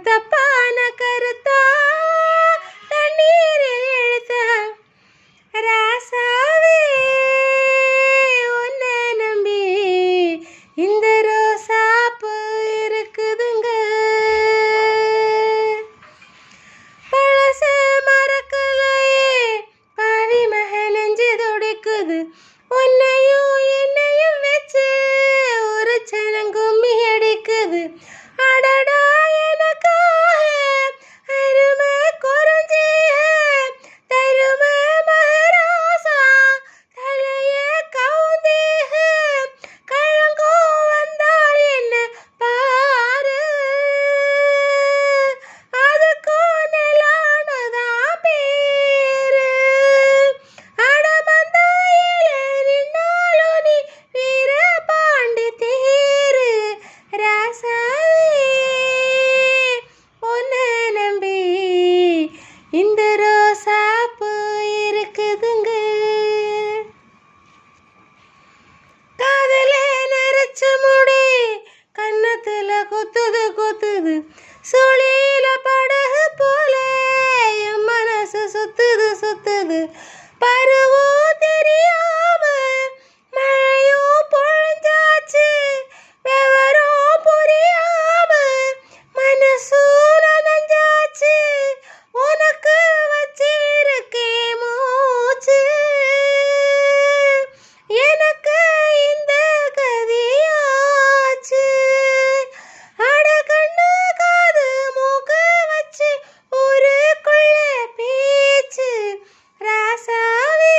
தப்பான கருத்தா தண்ணீரில் எழுத்த ராசாவே உன்னை நம்பி இந்த ரோசாப்பு இருக்குதுங்க. பழச மறக்கலையே பாவி மக நெஞ்சு துடிக்குது. உன்னையும் என்னையும் வச்சு ஒரு சனங்கும்மி அடிக்குது. அடடா எனக்காக அருமை குறைஞ்சிய தருமை மகராசா தலைய கவுந்தேக கழங்கோ வந்தால் என்ன பாரு. அதுக்கும் நிலானதான் பேரு. அடமந்தாயில நின்னாலும் நீ வீர பாண்டி தேரு. ராசாவே உன்னை நம்பி இந்த ரோசாப்பு இருக்குதுங்க. காதல நரைச்ச முடி கன்னத்துல குத்துது குத்துது. சுழியில படகு போல என் மனசு சுத்துது சுத்துது. பருவம் தெரியாம மழையும் பொழிஞ்சாச்சு. விவரம் புரியாம மனசும் நனைஞ்சாச்சு. உனக்கு வச்சிருக்கே மூச்சு. எனக்கு இந்த கதியாச்சு. அட கண்ணு காது மூக்கு வச்சு ஊருக்குள்ள பேச்சு. ராசாவே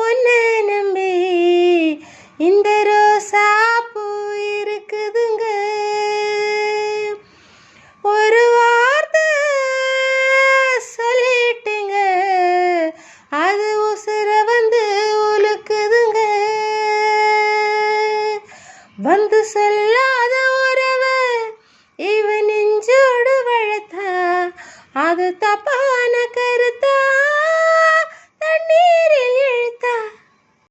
உன்னை நம்பி இந்த ரோசாப்பூ இருக்குதுங்க. ஒரு வார்த்தை சொல்லிட்டுங்க அது உசுர வந்து உலுக்குதுங்க. வந்து சொல்லாத உறவ இவன் நெஞ்சோடு வளர்த்தா அது தப்பான